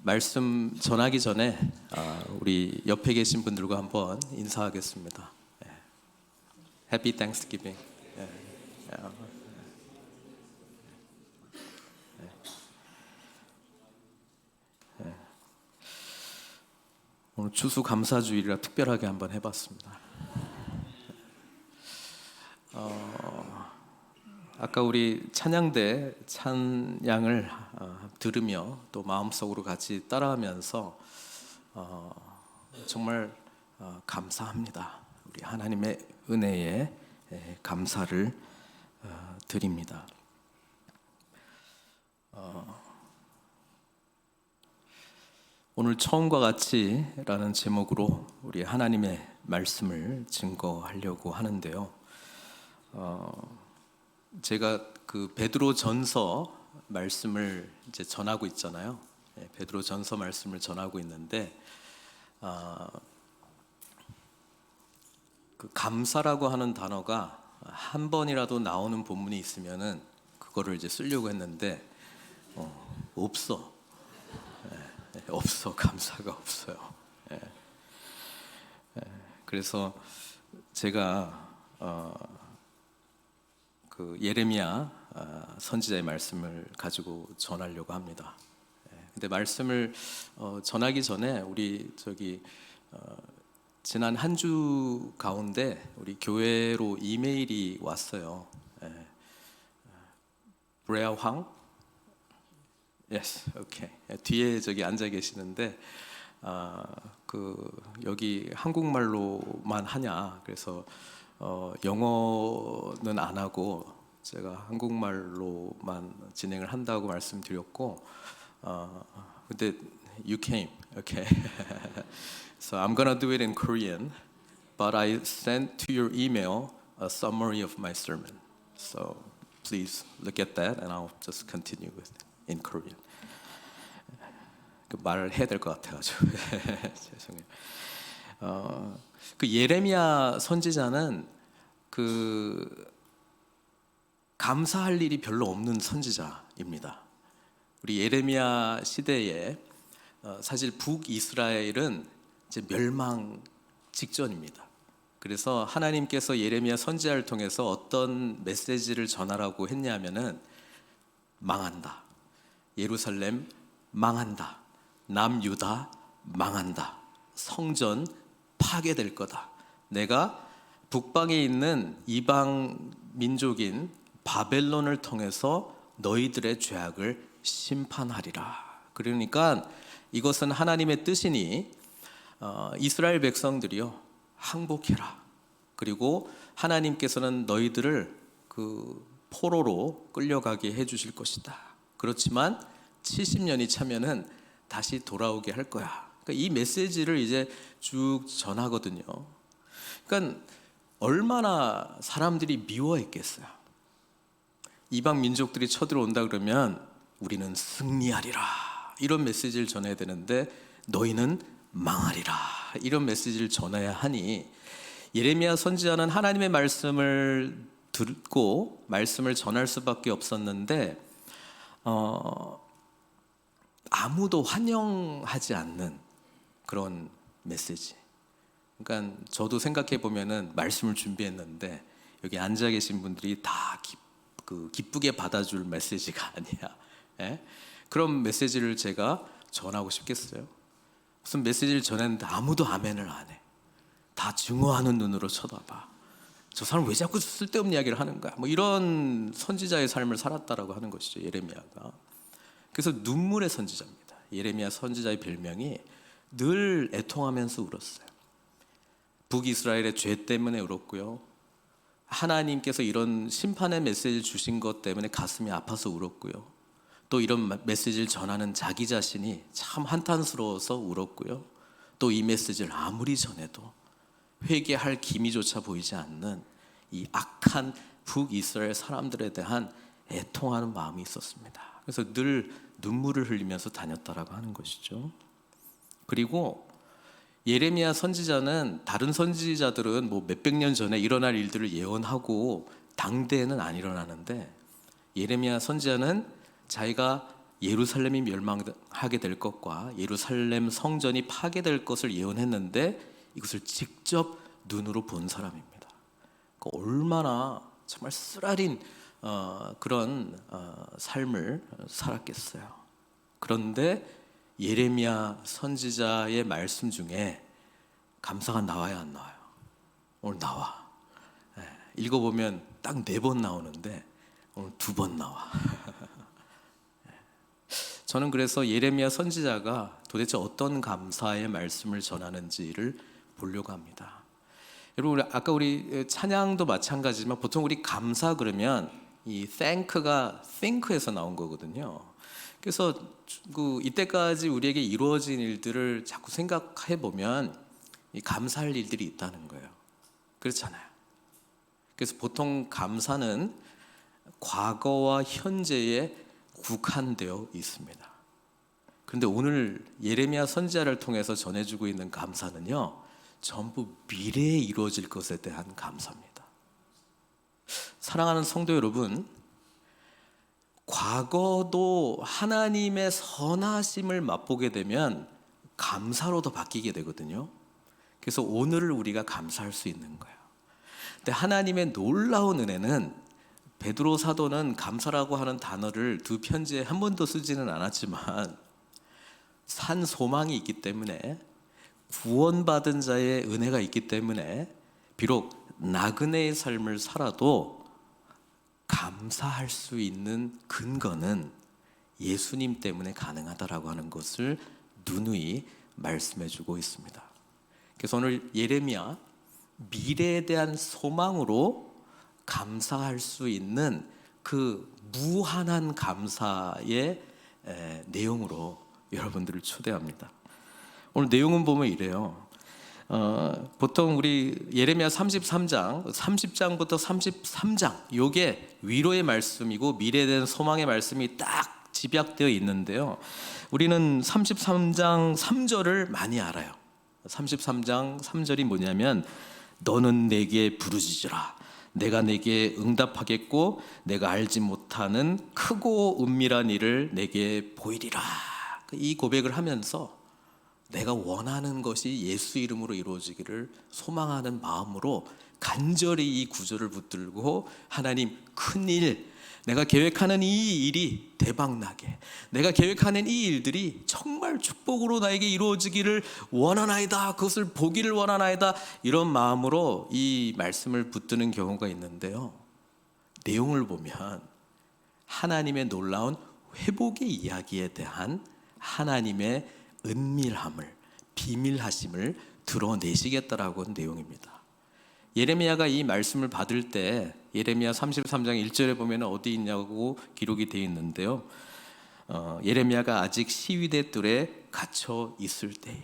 말씀 전하기 전에 우리 옆에 계신 분들과 한번 인사하겠습니다. Happy Thanksgiving. 오늘 추수감사주일이라 특별하게 한번 해봤습니다. 아까 우리 찬양대 찬양을 들으며 또 마음속으로 같이 따라하면서 정말 감사합니다. 우리 하나님의 은혜에 감사를 드립니다. 오늘 처음과 같이라는 제목으로 우리 하나님의 말씀을 증거하려고 하는데요. 제가 그 베드로 전서 말씀을 이제 전하고 있잖아요. 베드로 전서 말씀을 전하고 있는데 그 감사라고 하는 단어가 한 번이라도 나오는 본문이 있으면은 그거를 이제 쓰려고 했는데 없어. 없어. 감사가 없어요. 그래서 제가 그 예레미야 선지자의 말씀을 가지고 전하려고 합니다. 근데 말씀을 전하기 전에 우리 지난 한 주 가운데 우리 교회로 이메일이 왔어요. 브레아 황? Yes, okay. 뒤에 저기 앉아 계시는데 여기 한국말로만 하냐? 그래서 영어는 안 하고 제가 한국말로만 진행을 한다고 말씀드렸고, 근데 you came, okay. So I'm gonna do it in Korean, but I sent to your email a summary of my sermon. So please look at that, and I'll just continue with in Korean. 말을 해야 될 것 같아가지고 죄송해요. 그 예레미야 선지자는 그 감사할 일이 별로 없는 선지자입니다. 우리 예레미야 시대에 사실 북이스라엘은 이제 멸망 직전입니다. 그래서 하나님께서 예레미야 선지자를 통해서 어떤 메시지를 전하라고 했냐면은 망한다. 예루살렘 망한다. 남유다 망한다. 성전 파괴될 거다. 내가 북방에 있는 이방 민족인 바벨론을 통해서 너희들의 죄악을 심판하리라. 그러니까 이것은 하나님의 뜻이니 이스라엘 백성들이요 항복해라. 그리고 하나님께서는 너희들을 그 포로로 끌려가게 해주실 것이다. 그렇지만 70년이 차면은 다시 돌아오게 할 거야. 그러니까 이 메시지를 이제 쭉 전하거든요. 그러니까 얼마나 사람들이 미워했겠어요. 이방 민족들이 쳐들어온다 그러면 우리는 승리하리라 이런 메시지를 전해야 되는데 너희는 망하리라 이런 메시지를 전해야 하니 예레미야 선지자는 하나님의 말씀을 듣고 말씀을 전할 수밖에 없었는데 아무도 환영하지 않는 그런 메시지. 그러니까 저도 생각해 보면은 말씀을 준비했는데 여기 앉아 계신 분들이 다 기쁘게 받아줄 메시지가 아니야. 그런 메시지를 제가 전하고 싶겠어요? 무슨 메시지를 전했는데 아무도 아멘을 안 해. 다 증오하는 눈으로 쳐다봐. 저 사람 왜 자꾸 쓸데없는 이야기를 하는 거야? 뭐 이런 선지자의 삶을 살았다라고 하는 것이죠, 예레미야가. 그래서 눈물의 선지자입니다. 예레미야 선지자의 별명이 늘 애통하면서 울었어요. 북이스라엘의 죄 때문에 울었고요. 하나님께서 이런 심판의 메시지를 주신 것 때문에 가슴이 아파서 울었고요. 또 이런 메시지를 전하는 자기 자신이 참 한탄스러워서 울었고요. 또 이 메시지를 아무리 전해도 회개할 기미조차 보이지 않는 이 악한 북이스라엘 사람들에 대한 애통하는 마음이 있었습니다. 그래서 늘 눈물을 흘리면서 다녔다라고 하는 것이죠. 그리고 예레미야 선지자는 다른 선지자들은 뭐 몇백 년 전에 일어날 일들을 예언하고 당대에는 안 일어나는데 예레미야 선지자는 자기가 예루살렘이 멸망하게 될 것과 예루살렘 성전이 파괴될 것을 예언했는데 이것을 직접 눈으로 본 사람입니다. 얼마나 정말 쓰라린 그런 삶을 살았겠어요. 그런데 예레미야 선지자의 말씀 중에 감사가 나와야 안 나와요? 오늘 나와. 읽어보면 딱 4번 나오는데 오늘 2번 나와. 저는 그래서 예레미야 선지자가 도대체 어떤 감사의 말씀을 전하는지를 보려고 합니다. 여러분, 아까 우리 찬양도 마찬가지지만 보통 우리 감사 그러면 이 thank가 think에서 나온 거거든요. 그래서 이때까지 우리에게 이루어진 일들을 자꾸 생각해 보면 감사할 일들이 있다는 거예요. 그렇잖아요. 그래서 보통 감사는 과거와 현재에 국한되어 있습니다. 그런데 오늘 예레미야 선지자를 통해서 전해주고 있는 감사는요, 전부 미래에 이루어질 것에 대한 감사입니다. 사랑하는 성도 여러분, 과거도 하나님의 선하심을 맛보게 되면 감사로도 바뀌게 되거든요. 그래서 오늘을 우리가 감사할 수 있는 거예요. 근데 하나님의 놀라운 은혜는 베드로 사도는 감사라고 하는 단어를 2편지에 한 번도 쓰지는 않았지만 산 소망이 있기 때문에 구원받은 자의 은혜가 있기 때문에 비록 나그네의 삶을 살아도 감사할 수 있는 근거는 예수님 때문에 가능하다라고 하는 것을 누누이 말씀해 주고 있습니다. 그래서 오늘 예레미야 미래에 대한 소망으로 감사할 수 있는 그 무한한 감사의 내용으로 여러분들을 초대합니다. 오늘 내용은 보면 이래요. 보통 우리 예레미야 33장, 30장부터 33장 요게 위로의 말씀이고 미래에 대한 소망의 말씀이 딱 집약되어 있는데요. 우리는 33장 3절을 많이 알아요. 33장 3절이 뭐냐면 너는 내게 부르짖으라 내가 내게 응답하겠고 내가 알지 못하는 크고 은밀한 일을 내게 보이리라. 이 고백을 하면서 내가 원하는 것이 예수 이름으로 이루어지기를 소망하는 마음으로 간절히 이 구절을 붙들고 하나님 큰일, 내가 계획하는 이 일이 대박나게, 내가 계획하는 이 일들이 정말 축복으로 나에게 이루어지기를 원하나이다, 그것을 보기를 원하나이다, 이런 마음으로 이 말씀을 붙드는 경우가 있는데요. 내용을 보면 하나님의 놀라운 회복의 이야기에 대한 하나님의 은밀함을, 비밀하심을 드러내시겠다라고 하는 내용입니다. 예레미야가 이 말씀을 받을 때 예레미야 33장 1절에 보면 어디 있냐고 기록이 되어 있는데요. 예레미야가 아직 시위대 뜰에 갇혀 있을 때에,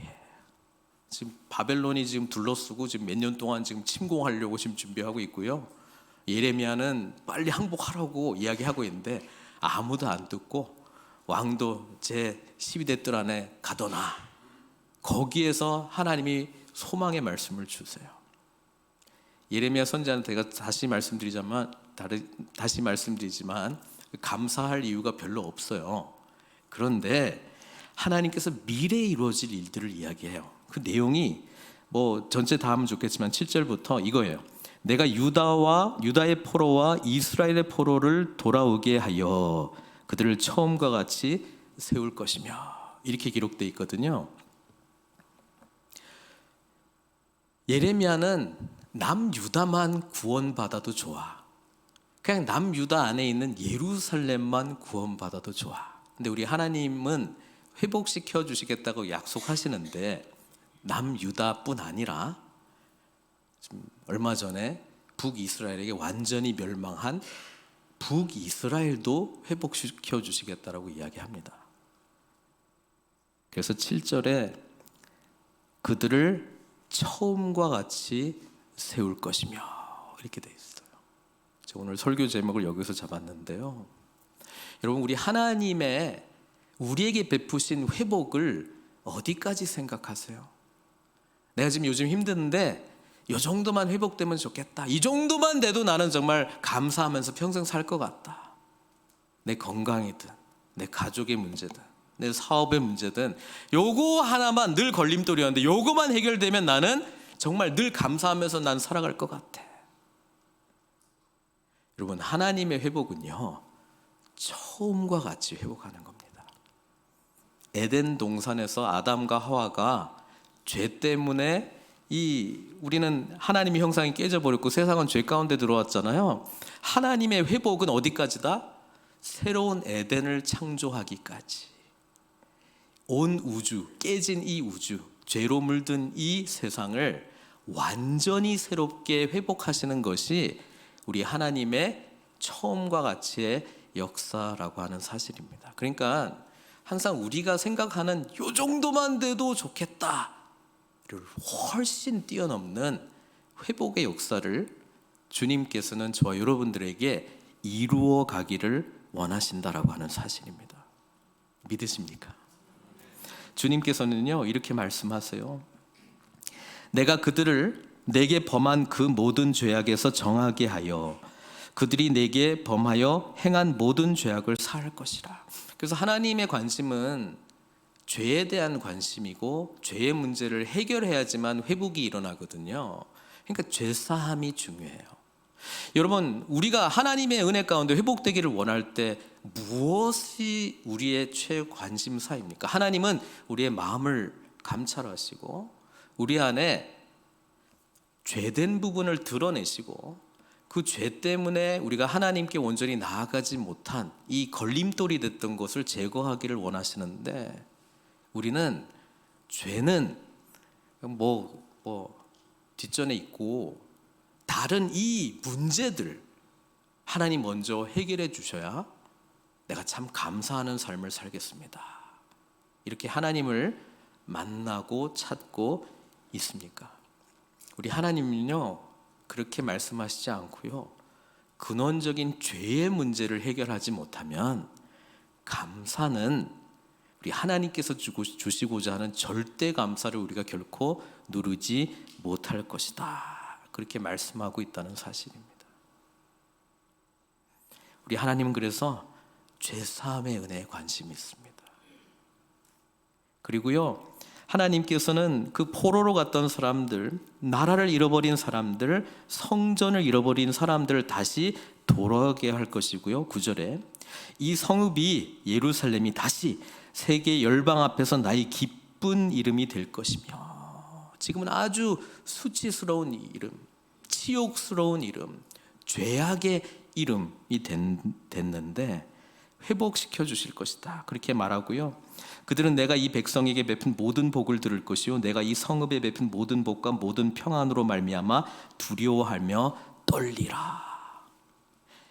지금 바벨론이 지금 둘러쓰고 지금 몇 년 동안 지금 침공하려고 지금 준비하고 있고요. 예레미야는 빨리 항복하라고 이야기하고 있는데 아무도 안 듣고 왕도 제 시위대 뜰 안에 가둬놔. 거기에서 하나님이 소망의 말씀을 주세요. 예레미야 선지자한테 제가 다시 말씀드리지만 감사할 이유가 별로 없어요. 그런데 하나님께서 미래에 이루어질 일들을 이야기해요. 그 내용이 뭐 전체 다 하면 좋겠지만 7절부터 이거예요. 내가 유다의 포로와 이스라엘의 포로를 돌아오게 하여 그들을 처음과 같이 세울 것이며, 이렇게 기록되어 있거든요. 예레미야는 남유다만 구원받아도 좋아. 그냥 남유다 안에 있는 예루살렘만 구원받아도 좋아. 근데 우리 하나님은 회복시켜 주시겠다고 약속하시는데 남유다뿐 아니라 지금 얼마 전에 북이스라엘에게 완전히 멸망한 북이스라엘도 회복시켜 주시겠다라고 이야기합니다. 그래서 7절에 그들을 처음과 같이 세울 것이며, 이렇게 돼 있어요. 제가 오늘 설교 제목을 여기서 잡았는데요. 여러분, 우리 하나님의 우리에게 베푸신 회복을 어디까지 생각하세요? 내가 지금 요즘 힘든데 이 정도만 회복되면 좋겠다, 이 정도만 돼도 나는 정말 감사하면서 평생 살 것 같다. 내 건강이든 내 가족의 문제든 내 사업의 문제든 요거 하나만 늘 걸림돌이었는데 요거만 해결되면 나는 정말 늘 감사하면서 난 살아갈 것 같아. 여러분, 하나님의 회복은요, 처음과 같이 회복하는 겁니다. 에덴 동산에서 아담과 하와가 죄 때문에 우리는 하나님의 형상이 깨져버렸고 세상은 죄 가운데 들어왔잖아요. 하나님의 회복은 어디까지다? 새로운 에덴을 창조하기까지. 온 우주, 깨진 이 우주, 죄로 물든 이 세상을 완전히 새롭게 회복하시는 것이 우리 하나님의 처음과 같이의 역사라고 하는 사실입니다. 그러니까 항상 우리가 생각하는 요 정도만 돼도 좋겠다를 훨씬 뛰어넘는 회복의 역사를 주님께서는 저와 여러분들에게 이루어 가기를 원하신다라고 하는 사실입니다. 믿으십니까? 주님께서는요, 이렇게 말씀하세요. 내가 그들을 내게 범한 그 모든 죄악에서 정하게 하여 그들이 내게 범하여 행한 모든 죄악을 사할 것이라. 그래서 하나님의 관심은 죄에 대한 관심이고 죄의 문제를 해결해야지만 회복이 일어나거든요. 그러니까 죄사함이 중요해요. 여러분, 우리가 하나님의 은혜 가운데 회복되기를 원할 때 무엇이 우리의 최관심사입니까? 하나님은 우리의 마음을 감찰하시고 우리 안에 죄된 부분을 드러내시고 그 죄 때문에 우리가 하나님께 온전히 나아가지 못한 이 걸림돌이 됐던 것을 제거하기를 원하시는데, 우리는 죄는 뒷전에 있고 다른 이 문제들 하나님 먼저 해결해 주셔야 내가 참 감사하는 삶을 살겠습니다. 이렇게 하나님을 만나고 찾고 있습니까? 우리 하나님은요, 그렇게 말씀하시지 않고요, 근원적인 죄의 문제를 해결하지 못하면 감사는 우리 하나님께서 주시고자 하는 절대 감사를 우리가 결코 누리지 못할 것이다. 그렇게 말씀하고 있다는 사실입니다. 우리 하나님은 그래서 죄사함의 은혜에 관심이 있습니다. 그리고요, 하나님께서는 그 포로로 갔던 사람들, 나라를 잃어버린 사람들, 성전을 잃어버린 사람들을 다시 돌아오게 할 것이고요. 9절에 이 성읍이 예루살렘이 다시 세계 열방 앞에서 나의 기쁜 이름이 될 것이며, 지금은 아주 수치스러운 이름, 치욕스러운 이름, 죄악의 이름이 됐는데 회복시켜 주실 것이다. 그렇게 말하고요. 그들은 내가 이 백성에게 베푼 모든 복을 들을 것이요 내가 이 성읍에 베푼 모든 복과 모든 평안으로 말미암아 두려워하며 떨리라.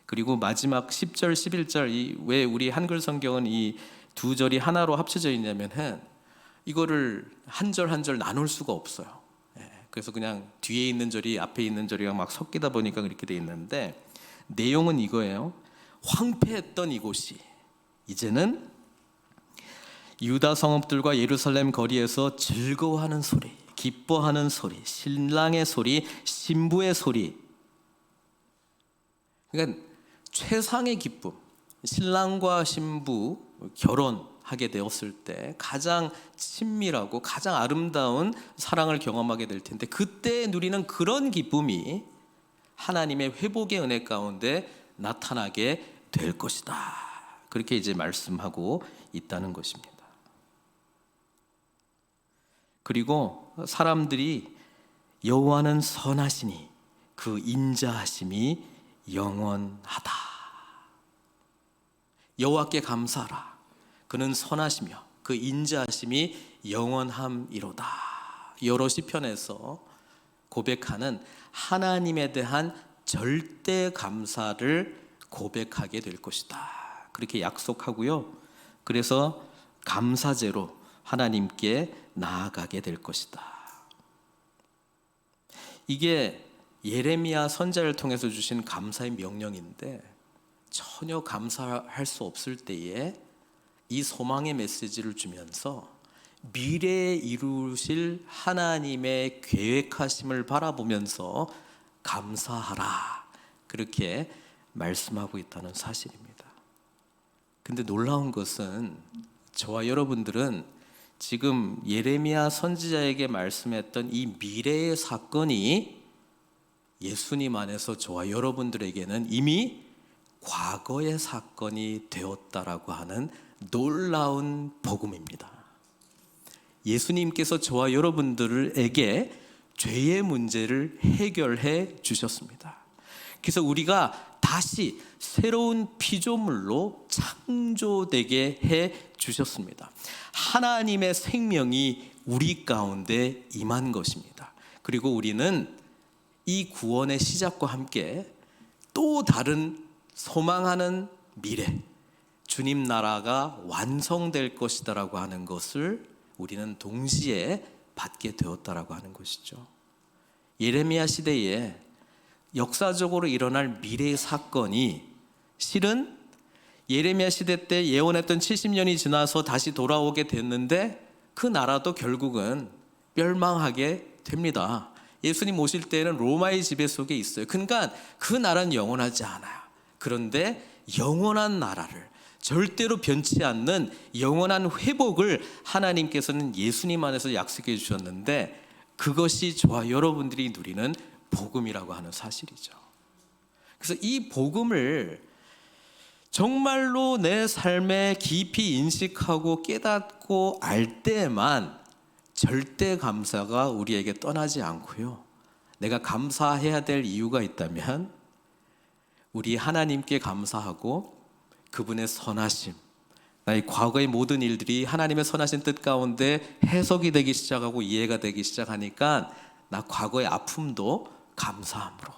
그리고 마지막 10절 11절 왜 우리 한글 성경은 이 두 절이 하나로 합쳐져 있냐면은 이거를 한 절 한 절 나눌 수가 없어요. 그래서 그냥 뒤에 있는 절이 앞에 있는 절이랑 막 섞이다 보니까 그렇게 돼 있는데, 내용은 이거예요. 황폐했던 이곳이 이제는 유다 성읍들과 예루살렘 거리에서 즐거워하는 소리, 기뻐하는 소리, 신랑의 소리, 신부의 소리, 그러니까 최상의 기쁨, 신랑과 신부 결혼하게 되었을 때 가장 친밀하고 가장 아름다운 사랑을 경험하게 될 텐데, 그때 누리는 그런 기쁨이 하나님의 회복의 은혜 가운데 나타나게 될 것이다. 그렇게 이제 말씀하고 있다는 것입니다. 그리고 사람들이 여호와는 선하시니 그 인자하심이 영원하다. 여호와께 감사하라. 그는 선하시며 그 인자하심이 영원함이로다. 여러 시편에서 고백하는 하나님에 대한 절대 감사를 고백하게 될 것이다. 그렇게 약속하고요. 그래서 감사제로 하나님께 나아가게 될 것이다. 이게 예레미야 선지자를 통해서 주신 감사의 명령인데, 전혀 감사할 수 없을 때에 이 소망의 메시지를 주면서 미래에 이루실 하나님의 계획하심을 바라보면서 감사하라. 그렇게 말씀하고 있다는 사실입니다. 근데 놀라운 것은 저와 여러분들은 지금 예레미야 선지자에게 말씀했던 이 미래의 사건이 예수님 안에서 저와 여러분들에게는 이미 과거의 사건이 되었다라고 하는 놀라운 복음입니다. 예수님께서 저와 여러분들에게 죄의 문제를 해결해 주셨습니다. 그래서 우리가 다시 새로운 피조물로 창조되게 해 주셨습니다. 하나님의 생명이 우리 가운데 임한 것입니다. 그리고 우리는 이 구원의 시작과 함께 또 다른 소망하는 미래, 주님 나라가 완성될 것이다라고 하는 것을 우리는 동시에 받게 되었다라고 하는 것이죠. 예레미야 시대에 역사적으로 일어날 미래의 사건이 실은 예레미야 시대 때 예언했던 70년이 지나서 다시 돌아오게 됐는데 그 나라도 결국은 멸망하게 됩니다. 예수님 오실 때는 로마의 지배 속에 있어요. 그러니까 그 나라는 영원하지 않아요. 그런데 영원한 나라를, 절대로 변치 않는 영원한 회복을 하나님께서는 예수님 안에서 약속해 주셨는데, 그것이 저와 여러분들이 누리는 복음이라고 하는 사실이죠. 그래서 이 복음을 정말로 내 삶에 깊이 인식하고 깨닫고 알 때만 절대 감사가 우리에게 떠나지 않고요, 내가 감사해야 될 이유가 있다면 우리 하나님께 감사하고 그분의 선하심, 나의 과거의 모든 일들이 하나님의 선하신 뜻 가운데 해석이 되기 시작하고 이해가 되기 시작하니까 나 과거의 아픔도 감사함으로,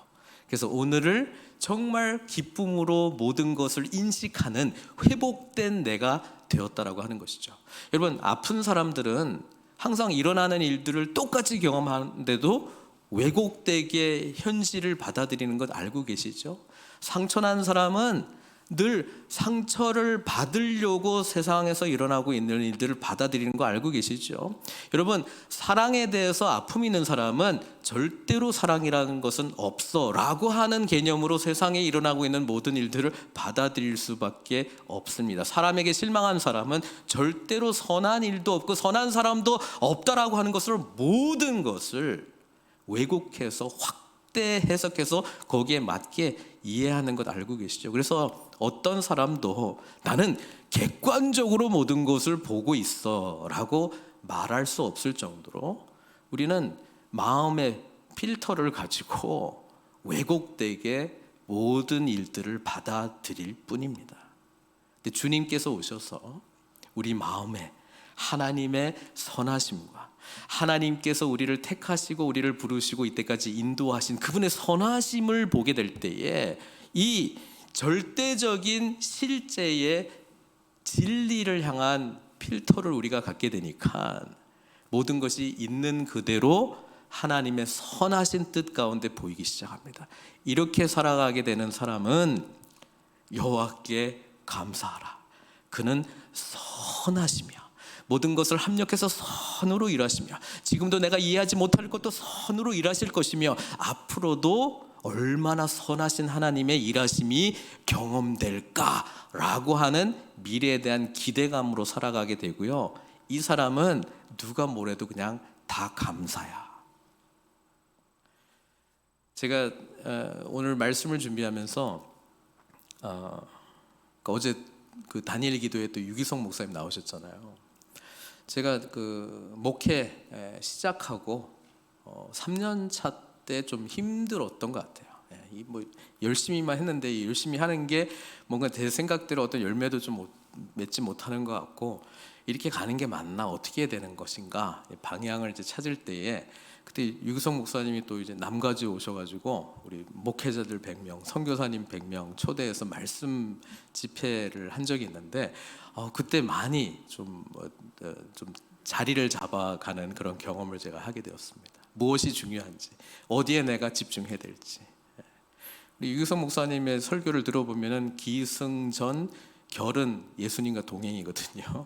그래서 오늘을 정말 기쁨으로 모든 것을 인식하는 회복된 내가 되었다라고 하는 것이죠. 여러분, 아픈 사람들은 항상 일어나는 일들을 똑같이 경험하는데도 왜곡되게 현실을 받아들이는 것 알고 계시죠? 상처난 사람은 늘 상처를 받으려고 세상에서 일어나고 있는 일들을 받아들이는 거 알고 계시죠? 여러분, 사랑에 대해서 아픔이 있는 사람은 절대로 사랑이라는 것은 없어 라고 하는 개념으로 세상에 일어나고 있는 모든 일들을 받아들일 수밖에 없습니다. 사람에게 실망한 사람은 절대로 선한 일도 없고 선한 사람도 없다라고 하는 것을, 모든 것을 왜곡해서 확대 해석해서 거기에 맞게 이해하는 것 알고 계시죠? 그래서 어떤 사람도 나는 객관적으로 모든 것을 보고 있어 라고 말할 수 없을 정도로 우리는 마음의 필터를 가지고 왜곡되게 모든 일들을 받아들일 뿐입니다. 근데 주님께서 오셔서 우리 마음에 하나님의 선하심과 하나님께서 우리를 택하시고 우리를 부르시고 이때까지 인도하신 그분의 선하심을 보게 될 때에 이 절대적인 실제의 진리를 향한 필터를 우리가 갖게 되니까 모든 것이 있는 그대로 하나님의 선하신 뜻 가운데 보이기 시작합니다. 이렇게 살아가게 되는 사람은 여호와께 감사하라. 그는 선하시며 모든 것을 합력해서 선으로 일하시며 지금도 내가 이해하지 못할 것도 선으로 일하실 것이며 앞으로도 얼마나 선하신 하나님의 일하심이 경험될까라고 하는 미래에 대한 기대감으로 살아가게 되고요, 이 사람은 누가 뭐래도 그냥 다 감사야. 제가 오늘 말씀을 준비하면서 어제 그 다니엘 기도에 또 유기성 목사님 나오셨잖아요. 제가 그 목회 시작하고 3년 차 때 좀 힘들었던 것 같아요. 뭐 열심히만 했는데 열심히 하는 게 뭔가 제 생각대로 어떤 열매도 좀 맺지 못하는 것 같고, 이렇게 가는 게 맞나, 어떻게 해야 되는 것인가 방향을 이제 찾을 때에 그때 유기성 목사님이 또 이제 남가지에 오셔가지고 우리 목회자들 100명, 선교사님 100명 초대해서 말씀 집회를 한 적이 있는데 그때 많이 좀 자리를 잡아가는 그런 경험을 제가 하게 되었습니다. 무엇이 중요한지, 어디에 내가 집중해야 될지. 우리 유기성 목사님의 설교를 들어보면은 기승전 결은 예수님과 동행이거든요.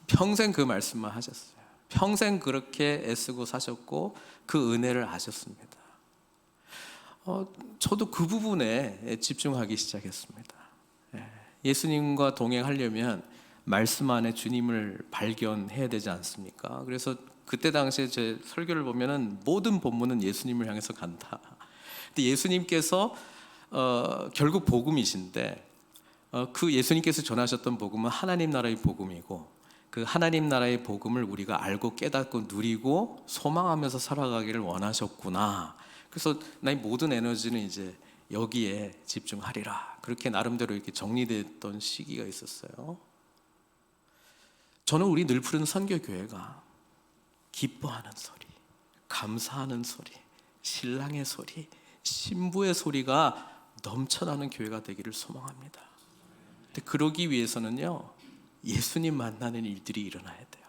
평생 그 말씀만 하셨어요. 평생 그렇게 애쓰고 사셨고 그 은혜를 아셨습니다. 저도 그 부분에 집중하기 시작했습니다. 예수님과 동행하려면 말씀 안에 주님을 발견해야 되지 않습니까? 그래서 그때 당시에 제 설교를 보면은 모든 본문은 예수님을 향해서 간다. 근데 예수님께서 결국 복음이신데 그 예수님께서 전하셨던 복음은 하나님 나라의 복음이고, 그 하나님 나라의 복음을 우리가 알고 깨닫고 누리고 소망하면서 살아가기를 원하셨구나. 그래서 나의 모든 에너지는 이제 여기에 집중하리라. 그렇게 나름대로 이렇게 정리됐던 시기가 있었어요. 저는 우리 늘 부르는 선교교회가 기뻐하는 소리, 감사하는 소리, 신랑의 소리, 신부의 소리가 넘쳐나는 교회가 되기를 소망합니다. 근데 그러기 위해서는요, 예수님 만나는 일들이 일어나야 돼요.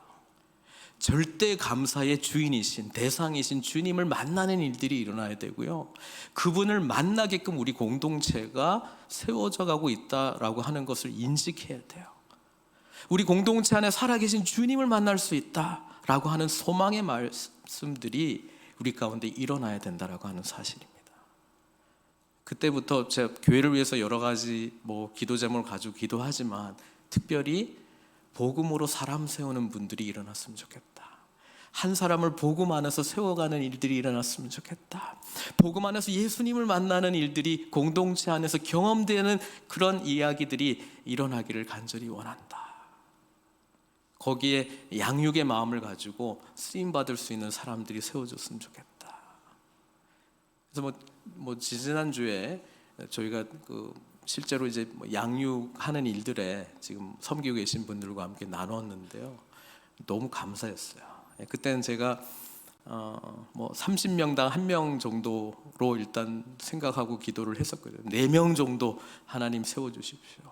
절대 감사의 주인이신, 대상이신 주님을 만나는 일들이 일어나야 되고요, 그분을 만나게끔 우리 공동체가 세워져 가고 있다라고 하는 것을 인식해야 돼요. 우리 공동체 안에 살아계신 주님을 만날 수 있다라고 하는 소망의 말씀들이 우리 가운데 일어나야 된다라고 하는 사실입니다. 그때부터 제가 교회를 위해서 여러 가지 기도 제목을 가지고 기도하지만, 특별히 복음으로 사람 세우는 분들이 일어났으면 좋겠다. 한 사람을 복음 안에서 세워가는 일들이 일어났으면 좋겠다. 복음 안에서 예수님을 만나는 일들이 공동체 안에서 경험되는 그런 이야기들이 일어나기를 간절히 원한다. 거기에 양육의 마음을 가지고 쓰임받을 수 있는 사람들이 세워졌으면 좋겠다. 그래서 지지난주에 저희가 실제로 이제 양육하는 일들에 지금 섬기고 계신 분들과 함께 나눴는데요, 너무 감사했어요. 그때는 제가 30명당 1명 정도로 일단 생각하고 기도를 했었거든요. 4명 정도 하나님 세워주십시오.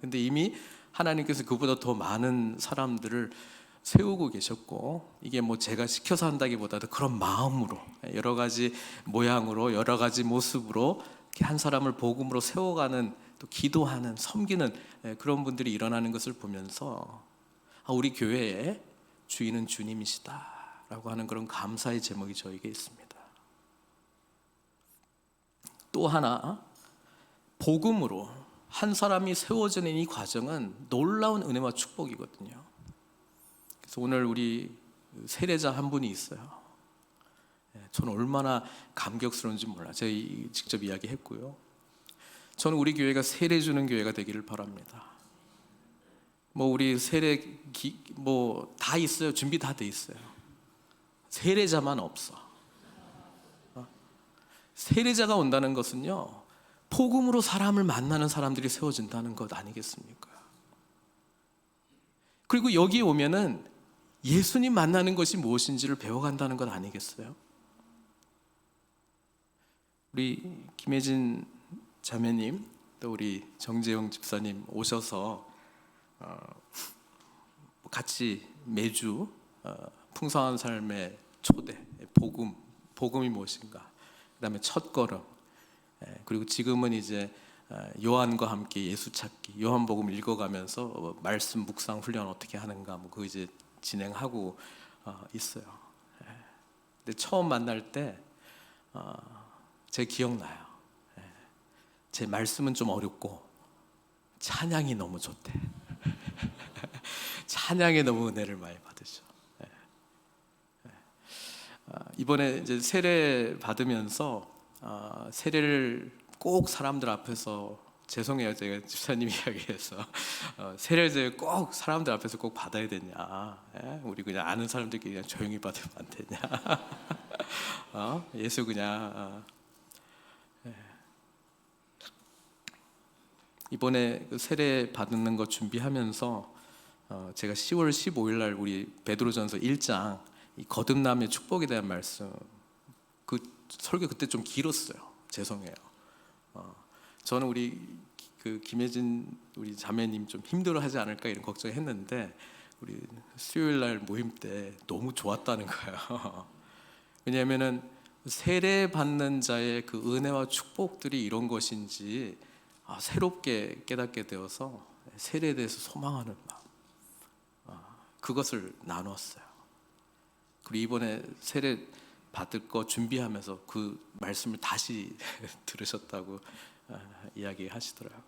근데 이미 하나님께서 그보다 더 많은 사람들을 세우고 계셨고, 이게 제가 시켜서 한다기보다도 그런 마음으로, 여러 가지 모양으로, 여러 가지 모습으로 이렇게 한 사람을 복음으로 세워가는, 또 기도하는, 섬기는 그런 분들이 일어나는 것을 보면서 우리 교회의 주인은 주님이시다라고 하는 그런 감사의 제목이 저에게 있습니다. 또 하나, 복음으로 한 사람이 세워지는 이 과정은 놀라운 은혜와 축복이거든요. 그래서 오늘 우리 세례자 한 분이 있어요. 저는 얼마나 감격스러운지 몰라요. 제가 직접 이야기했고요. 저는 우리 교회가 세례 주는 교회가 되기를 바랍니다. 우리 세례 다 있어요. 준비 다 돼 있어요. 세례자만 없어. 세례자가 온다는 것은요, 복음으로 사람을 만나는 사람들이 세워진다는 것 아니겠습니까? 그리고 여기에 오면은 예수님 만나는 것이 무엇인지를 배워간다는 것 아니겠어요? 우리 김혜진 자매님, 또 우리 정재영 집사님 오셔서 같이 매주 풍성한 삶의 초대, 복음이 무엇인가, 그 다음에 첫걸음, 그리고 지금은 이제 요한과 함께 예수 찾기, 요한복음 읽어가면서 말씀 묵상 훈련 어떻게 하는가, 그거 이제 진행하고 있어요. 근데 처음 만날 때 제 기억나요. 제 말씀은 좀 어렵고 찬양이 너무 좋대. 찬양에 너무 은혜를 많이 받으셔. 이번에 이제 세례 받으면서 세례를 꼭 사람들 앞에서, 죄송해요, 제가 집사님 이야기해서 세례를 꼭 사람들 앞에서 꼭 받아야 되냐, 우리 그냥 아는 사람들끼리 그냥 조용히 받으면 안 되냐, 예수 그냥 이번에 그 세례 받는 거 준비하면서 제가 10월 15일 날 우리 베드로전서 1장 이 거듭남의 축복에 대한 말씀, 그 설교 그때 좀 길었어요. 죄송해요. 저는 우리 그 김혜진 우리 자매님 좀 힘들어하지 않을까 이런 걱정했는데, 우리 수요일 날 모임 때 너무 좋았다는 거예요. 왜냐하면은 세례 받는 자의 그 은혜와 축복들이 이런 것인지 새롭게 깨닫게 되어서 세례에 대해서 소망하는 마음, 그것을 나눴어요. 그리고 이번에 세례 받을 거 준비하면서 그 말씀을 다시 들으셨다고 이야기하시더라고요.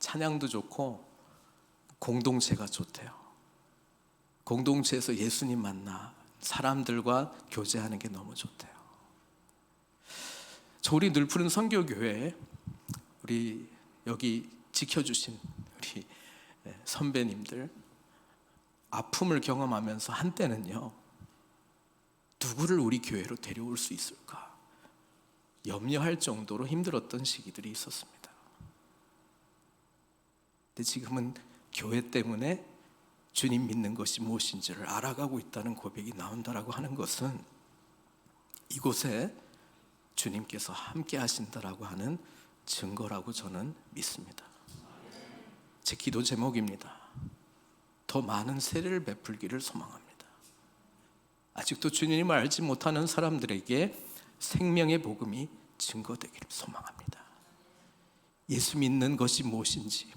찬양도 좋고 공동체가 좋대요. 공동체에서 예수님 만나 사람들과 교제하는 게 너무 좋대요. 우리 늘푸른 선교교회, 우리 여기 지켜주신 우리 선배님들, 아픔을 경험하면서 한때는요, 누구를 우리 교회로 데려올 수 있을까 염려할 정도로 힘들었던 시기들이 있었습니다. 근데 지금은 교회 때문에 주님 믿는 것이 무엇인지를 알아가고 있다는 고백이 나온다라고 하는 것은 이곳에 주님께서 함께 하신다라고 하는 증거라고 저는 믿습니다. 제 기도 제목입니다. 더 많은 세례를 베풀기를 소망합니다. 아직도 주님을 알지 못하는 사람들에게 생명의 복음이 증거되기를 소망합니다. 예수 믿는 것이 무엇인지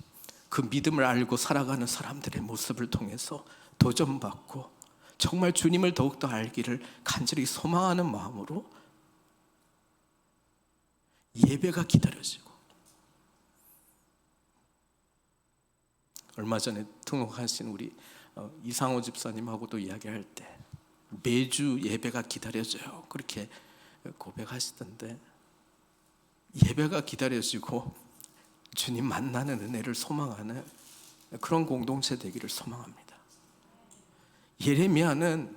그 믿음을 알고 살아가는 사람들의 모습을 통해서 도전받고 정말 주님을 더욱더 알기를 간절히 소망하는 마음으로 예배가 기다려지고, 얼마 전에 등록하신 우리 이상호 집사님하고도 이야기할 때 매주 예배가 기다려져요, 그렇게 고백하시던데, 예배가 기다려지고 주님 만나는 은혜를 소망하는 그런 공동체 되기를 소망합니다. 예레미야는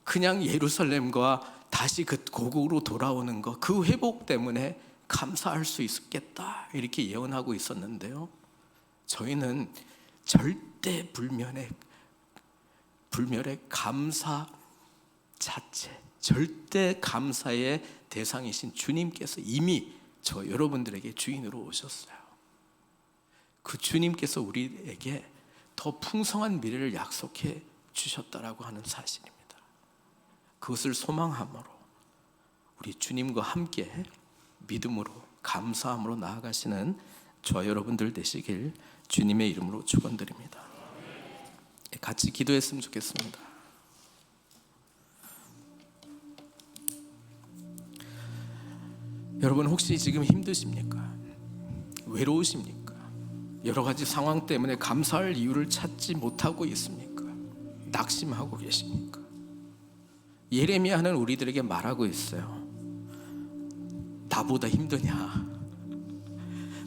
그냥 예루살렘과 다시 그 고국으로 돌아오는 것, 그 회복 때문에 감사할 수 있겠다 이렇게 예언하고 있었는데요, 저희는 절대 불멸의 감사 자체, 절대 감사의 대상이신 주님께서 이미 저 여러분들에게 주인으로 오셨어요. 그 주님께서 우리에게 더 풍성한 미래를 약속해 주셨다라고 하는 사실입니다. 그것을 소망함으로 우리 주님과 함께 믿음으로 감사함으로 나아가시는 저 여러분들 되시길 주님의 이름으로 축원드립니다. 같이 기도했으면 좋겠습니다. 여러분, 혹시 지금 힘드십니까? 외로우십니까? 여러 가지 상황 때문에 감사할 이유를 찾지 못하고 있습니까? 낙심하고 계십니까? 예레미야는 우리들에게 말하고 있어요. 나보다 힘드냐?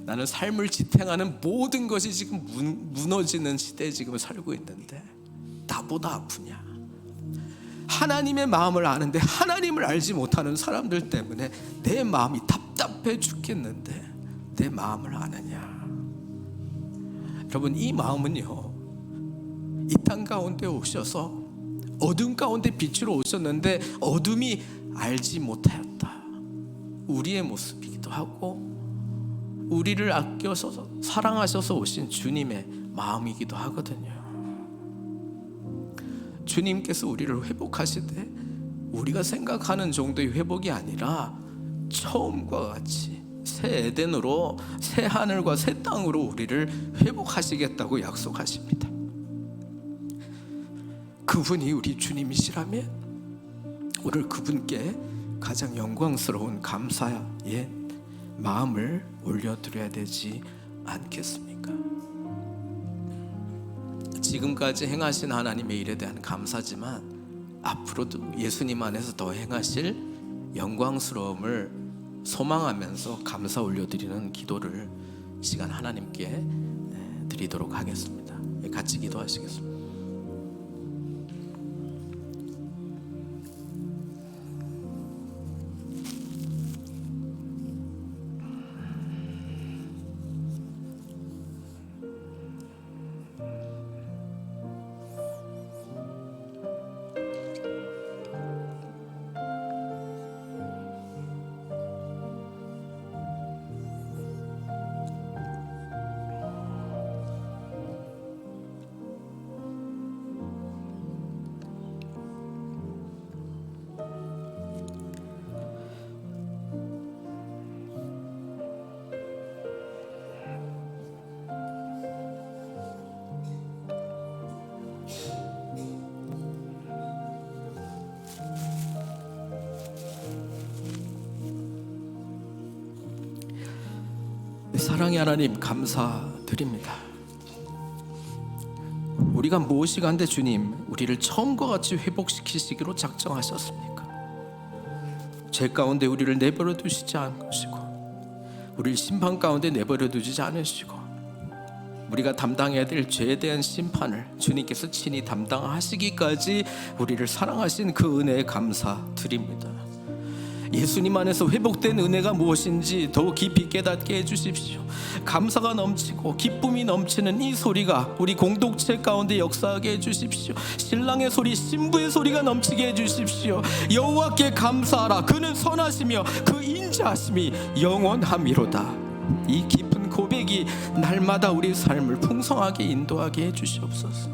나는 삶을 지탱하는 모든 것이 지금 무너지는 시대에 지금 살고 있는데 나보다 아프냐? 하나님의 마음을 아는데 하나님을 알지 못하는 사람들 때문에 내 마음이 답답해 죽겠는데 내 마음을 아느냐? 여러분, 이 마음은요, 이 땅 가운데 오셔서 어둠 가운데 빛으로 오셨는데 어둠이 알지 못하였다, 우리의 모습이기도 하고 우리를 아껴서 사랑하셔서 오신 주님의 마음이기도 하거든요. 주님께서 우리를 회복하시되 우리가 생각하는 정도의 회복이 아니라 처음과 같이 새 에덴으로, 새 하늘과 새 땅으로 우리를 회복하시겠다고 약속하십니다. 그분이 우리 주님이시라면 오늘 그분께 가장 영광스러운 감사의 마음을 올려드려야 되지 않겠습니까? 지금까지 행하신 하나님의 일에 대한 감사지만 앞으로도 예수님 안에서 더 행하실 영광스러움을 소망하면서 감사 올려드리는 기도를 시간 하나님께 드리도록 하겠습니다. 같이 기도하시겠습니다. 사랑의 하나님, 감사드립니다. 드립니다. 우리가 무엇이간데 주님 우리를 처음과 같이 회복시키시기로 작정하셨습니까? 죄 가운데 우리를 내버려 두시지 않으시고 우리를 심판 가운데 내버려 두지 않으시고 우리가 담당해야 될 죄에 대한 심판을 주님께서 친히 담당하시기까지 우리를 사랑하신 그 은혜에 감사드립니다. 예수님 안에서 회복된 은혜가 무엇인지 더 깊이 깨닫게 해주십시오. 감사가 넘치고 기쁨이 넘치는 이 소리가 우리 공동체 가운데 역사하게 해주십시오. 신랑의 소리, 신부의 소리가 넘치게 해주십시오. 여호와께 감사하라. 그는 선하시며 그 인자하심이 영원함이로다. 이 깊은 고백이 날마다 우리 삶을 풍성하게 인도하게 해주시옵소서.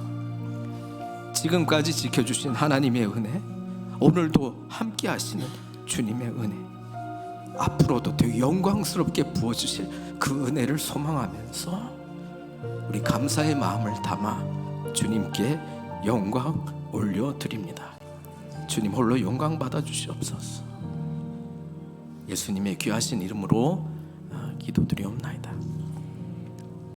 지금까지 지켜주신 하나님의 은혜, 오늘도 함께 하시는 주님의 은혜, 앞으로도 더 영광스럽게 부어주실 그 은혜를 소망하면서 우리 감사의 마음을 담아 주님께 영광 올려드립니다. 주님 홀로 영광 받아주시옵소서. 예수님의 귀하신 이름으로 기도드리옵나이다.